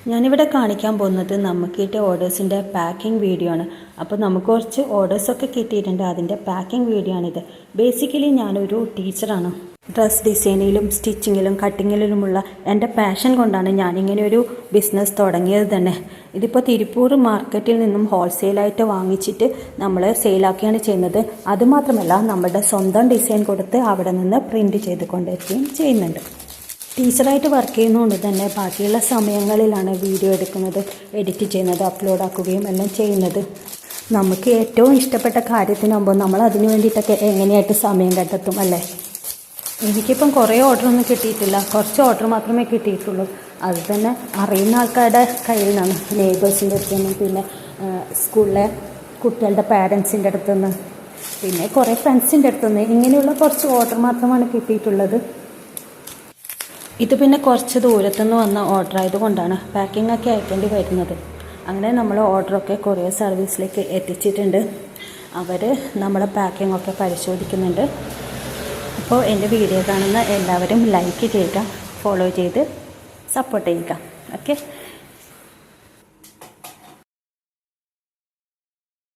ഞാനിവിടെ കാണിക്കാൻ പോകുന്നത് നമുക്ക് കിട്ടിയ ഓർഡേഴ്സിൻ്റെ പാക്കിംഗ് വീഡിയോ ആണ്. അപ്പോൾ നമുക്ക് കുറച്ച് ഓർഡേഴ്സൊക്കെ കിട്ടിയിട്ടുണ്ട്. അതിൻ്റെ പാക്കിംഗ് വീഡിയോ ആണിത്. ബേസിക്കലി ഞാനൊരു ടീച്ചറാണ്. ഡ്രസ് ഡിസൈനിലും സ്റ്റിച്ചിങ്ങിലും കട്ടിങ്ങിലുമുള്ള എൻ്റെ പാഷൻ കൊണ്ടാണ് ഞാനിങ്ങനെ ഒരു ബിസിനസ് തുടങ്ങിയത് തന്നെ. ഇതിപ്പോൾ തിരുപ്പൂർ മാർക്കറ്റിൽ നിന്നും ഹോൾസെയിലായിട്ട് വാങ്ങിച്ചിട്ട് നമ്മൾ സെയിലാക്കുകയാണ് ചെയ്യുന്നത്. അതുമാത്രമല്ല നമ്മുടെ സ്വന്തം ഡിസൈൻ കൊടുത്ത് അവിടെ നിന്ന് പ്രിൻറ്റ് ചെയ്ത് കൊണ്ടെത്തുകയും ചെയ്യുന്നുണ്ട്. ടീച്ചറായിട്ട് വർക്ക് ചെയ്യുന്നതുകൊണ്ട് തന്നെ ബാക്കിയുള്ള സമയങ്ങളിലാണ് വീഡിയോ എടുക്കുന്നത്, എഡിറ്റ് ചെയ്യുന്നത്, അപ്ലോഡ് ആക്കുകയും എല്ലാം ചെയ്യുന്നത്. നമുക്ക് ഏറ്റവും ഇഷ്ടപ്പെട്ട കാര്യത്തിനാകുമ്പോൾ നമ്മൾ അതിന് വേണ്ടിയിട്ടൊക്കെ എങ്ങനെയായിട്ട് സമയം കണ്ടെത്തും അല്ലേ? എനിക്കിപ്പം കുറേ ഓർഡറൊന്നും കിട്ടിയിട്ടില്ല, കുറച്ച് ഓർഡർ മാത്രമേ കിട്ടിയിട്ടുള്ളൂ. അത് തന്നെ അറിയുന്ന ആൾക്കാരുടെ കയ്യിൽ നിന്നാണ്, നെയ്ബേഴ്സിൻ്റെ അടുത്തു നിന്നും, പിന്നെ സ്കൂളിലെ കുട്ടികളുടെ പാരൻസിൻ്റെ അടുത്തുനിന്ന്, പിന്നെ കുറേ ഫ്രണ്ട്സിൻ്റെ അടുത്തുനിന്ന്, ഇങ്ങനെയുള്ള കുറച്ച് ഓർഡർ മാത്രമാണ് കിട്ടിയിട്ടുള്ളത്. ഇത് പിന്നെ കുറച്ച് ദൂരത്തുനിന്ന് വന്ന ഓർഡർ ആയതുകൊണ്ടാണ് പാക്കിംഗ് ഒക്കെ അയക്കേണ്ടി വരുന്നത്. അങ്ങനെ നമ്മൾ ഓർഡറൊക്കെ കൊറിയർ സർവീസിലേക്ക് എത്തിച്ചിട്ടുണ്ട്. അവർ നമ്മുടെ പാക്കിംഗ് ഒക്കെ പരിശോധിക്കുന്നുണ്ട്. അപ്പോൾ എൻ്റെ വീഡിയോ കാണുന്ന എല്ലാവരും ലൈക്ക് ചെയ്യുക, ഫോളോ ചെയ്ത് സപ്പോർട്ട് ചെയ്യുക. ഓക്കെ.